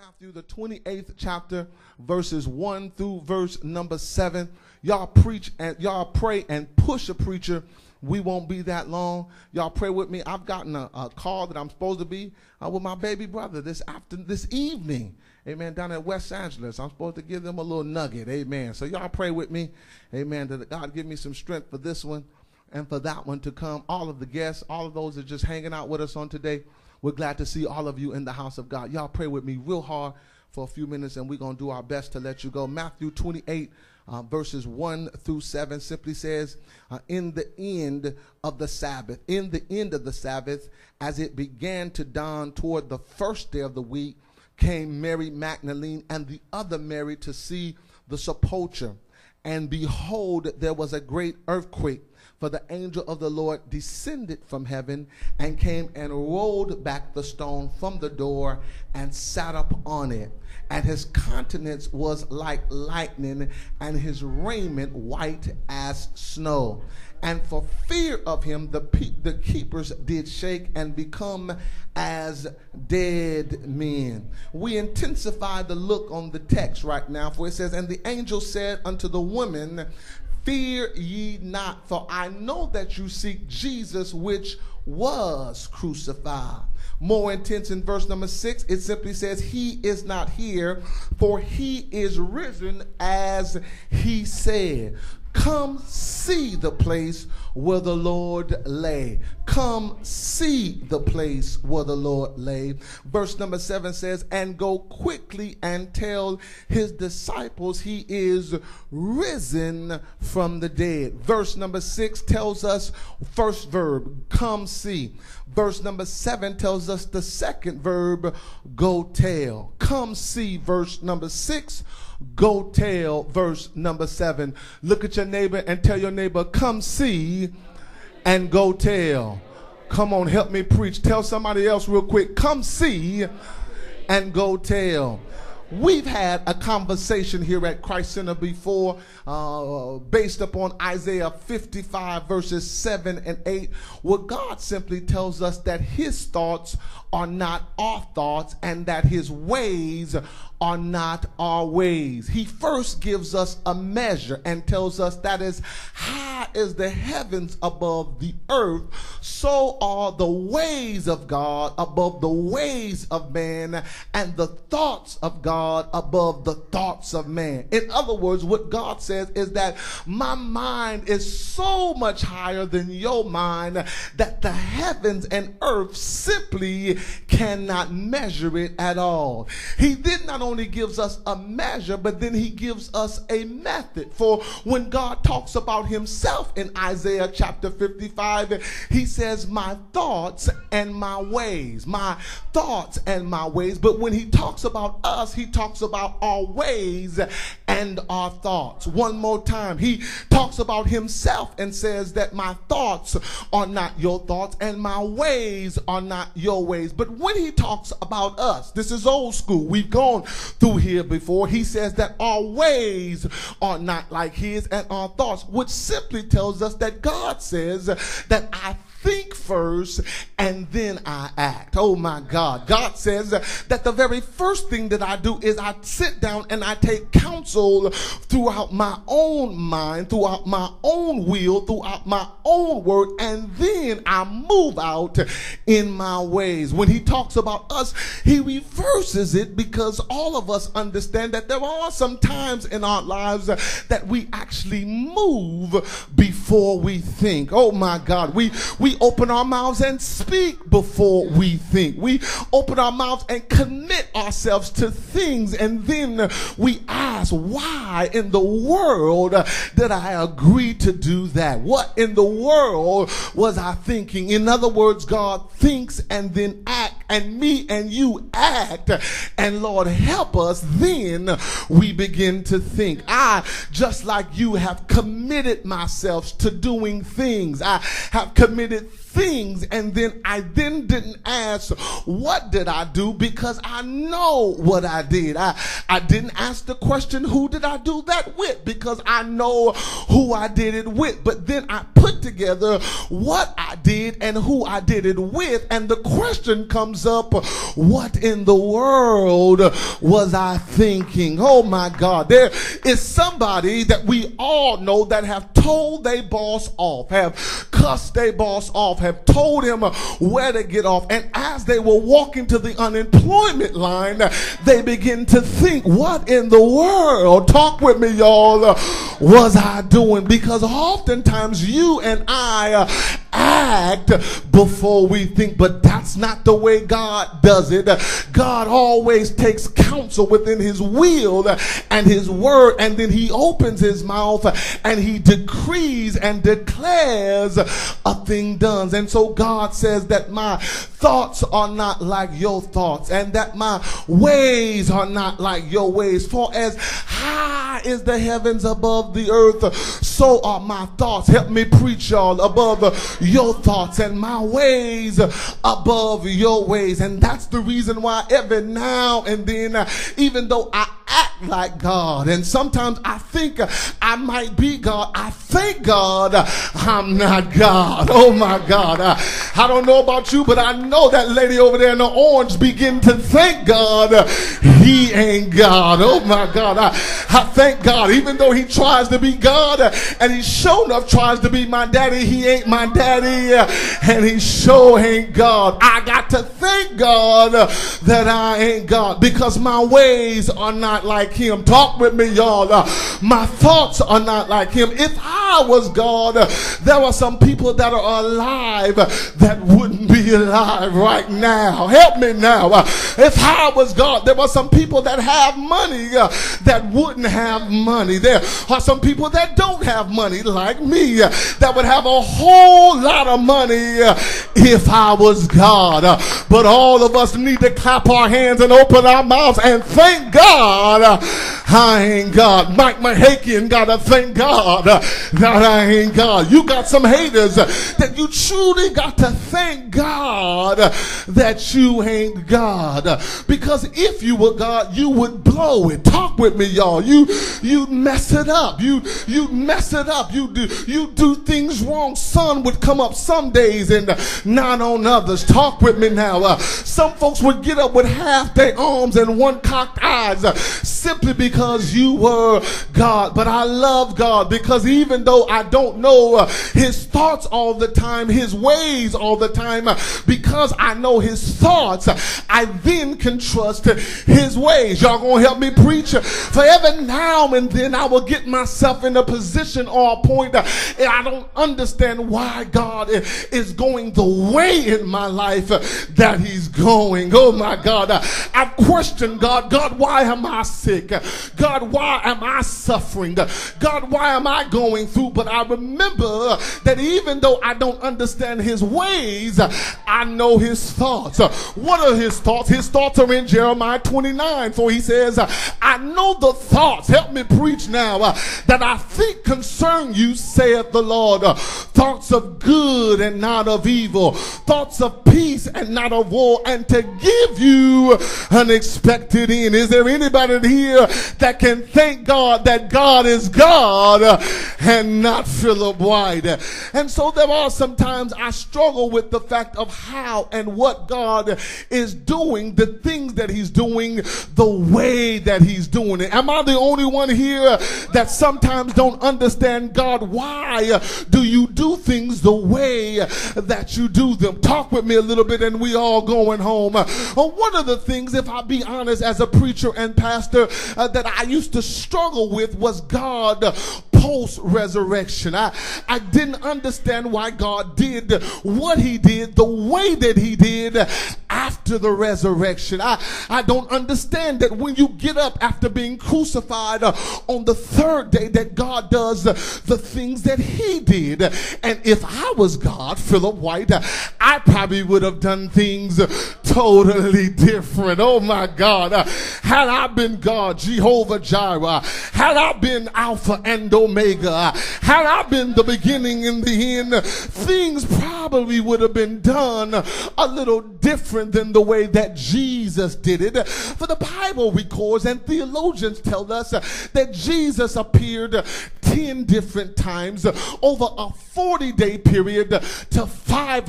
Matthew, the 28th chapter, verses 1 through verse number 7. Y'all preach and y'all pray and push a preacher. We won't be that long. Y'all pray with me. I've gotten a call that I'm supposed to be with my baby brother this evening. Amen. Down at West Angeles. I'm supposed to give them a little nugget. Amen. So y'all pray with me. Amen. That God give me some strength for this one and for that one to come. All of the guests, all of those that are just hanging out with us on today. We're glad to see all of you in the house of God. Y'all pray with me real hard for a few minutes, and we're going to do our best to let you go. Matthew 28, verses 1 through 7 simply says, in the end of the Sabbath, as it began to dawn toward the first day of the week, came Mary Magdalene and the other Mary to see the sepulchre. And behold, there was a great earthquake. For the angel of the Lord descended from heaven and came and rolled back the stone from the door and sat up on it. And his countenance was like lightning, and his raiment white as snow. And for fear of him, the keepers did shake and become as dead men. We intensify the look on the text right now, for it says, and the angel said unto the woman, fear ye not, for I know that you seek Jesus, which was crucified. More intense in verse number 6, it simply says, he is not here, for he is risen as he said. Come see the place where the Lord lay. Come see the place where the Lord lay. Verse number 7 says, and go quickly and tell his disciples he is risen from the dead. Verse number 6 tells us first verb, come see. Verse number 7 tells us the second verb, go tell. Come see, verse number 6. Go tell, verse number 7. Look at your neighbor and tell your neighbor, come see and go tell. Come on, help me preach. Tell somebody else real quick, come see and go tell. We've had a conversation here at Christ Center before based upon Isaiah 55 verses 7 and 8, where God simply tells us that his thoughts are not our thoughts and that his ways are not our ways. He first gives us a measure and tells us that as high as the heavens above the earth, so are the ways of God above the ways of man, and the thoughts of God above the thoughts of man. In other words, what God says is that my mind is so much higher than your mind that the heavens and earth simply cannot measure it at all. He did not only gives us a measure, but then he gives us a method. For when God talks about himself in Isaiah chapter 55, he says, my thoughts and my ways, my thoughts and my ways. But when he talks about us, he talks about our ways and our thoughts. One more time, he talks about himself and says that my thoughts are not your thoughts and my ways are not your ways. But when he talks about us, this is old school, we've gone through here before, he says that our ways are not like his and our thoughts, which simply tells us that God says that I think first and then I act. Oh my God. God says that the very first thing that I do is I sit down and I take counsel throughout my own mind, throughout my own will, throughout my own word, and then I move out in my ways. When he talks about us, he reverses it, because all of us understand that there are some times in our lives that we actually move before we think. Oh my God. We open our mouths and speak before we think. We open our mouths and commit ourselves to things, and then we ask, why in the world did I agree to do that? What in the world was I thinking? In other words, God thinks and then act, and me and you act, and Lord help us, then we begin to think. I, just like you, have committed myself to doing things. I have committed things, and then I didn't ask, what did I do? Because I know what I did. I didn't ask the question, who did I do that with? Because I know who I did it with. But then I put together what I did and who I did it with, and the question comes up, what in the world was I thinking? Oh my God, there is somebody that we all know that have told their boss off, have cussed their boss off, have told him where to get off, and as they were walking to the unemployment line, they begin to think, what in the world, talk with me y'all, was I doing? Because oftentimes you and I act before we think, but that's not the way God does it. God always takes counsel within his will and his word, and then he opens his mouth and he decrees and declares a thing done. And so God says that my thoughts are not like your thoughts, and that my ways are not like your ways. For as high is the heavens above the earth, so are my thoughts. Help me preach, y'all. Above your thoughts, and my ways above your ways. And that's the reason why every now and then, even though I act like God, and sometimes I think I might be God, I thank God I'm not God. Oh my God. I don't know about you, but I know that lady over there in the orange begin to thank God he ain't God. Oh my God. I thank God, even though he tries to be God, and he sure enough tries to be my daddy, he ain't my daddy, and he sure ain't God. I got to thank God that I ain't God, because my ways are not like him. Talk with me, y'all. My thoughts are not like him. If I was God, there are some people that are alive that wouldn't be alive right now. Help me now. If I was God, there were some people that have money that wouldn't have money. There are some people that don't have money like me that would have a whole lot of money if I was God. But all of us need to clap our hands and open our mouths and thank God I ain't God. Mike Mahakian gotta thank God that I ain't God. You got some haters that you truly got to thank God that you ain't God. Because if you were God, you would blow it. Talk with me, y'all. You mess it up. You mess it up. You do things wrong. Sun would come up some days and not on others. Talk with me now. Some folks would get up with half their arms and one cocked eyes simply because you were God. But I love God, because even though I don't know his thoughts all the time, his ways all the time, because I know his thoughts, I then can trust his ways. Y'all gonna help me preach? For every now and then I will get myself in a position or a point and I don't understand why God is going the way in my life that he's going. Oh my God. I've questioned God. God, why am I sick? God, why am I suffering? God, why am I going through? But I remember that even though I don't understand his ways, I know his thoughts. What are his thoughts? His thoughts are in Jeremiah 29. For he says, I know the thoughts, help me preach now, that I think concern you, saith the Lord. Thoughts of good and not of evil. Thoughts of peace and not of war, and to give you an expected end. Is there anybody here that can thank God that God is God and not Philip White? And so there are sometimes I struggle with the fact of how and what God is doing, the things that he's doing, the way that he's doing it. Am I the only one here that sometimes don't understand God? Why do you do things the way that you do them? Talk with me a little bit and we all going home. One of the things, if I be honest, as a preacher and pastor, that I used to struggle with was God post-resurrection. I didn't understand why God did what he did the way that he did after the resurrection. I don't understand that when you get up after being crucified on the third day, that God does the things that he did. And if I was God, Philip White, I probably would have done things totally different. Oh my God. Had I been God, Jehovah Jireh, had I been Alpha and Omega, had I been the beginning and the end, things probably would have been done a little different than the way that Jesus did it. For the Bible records and theologians tell us that Jesus appeared 10 different times over a 40-day period to 5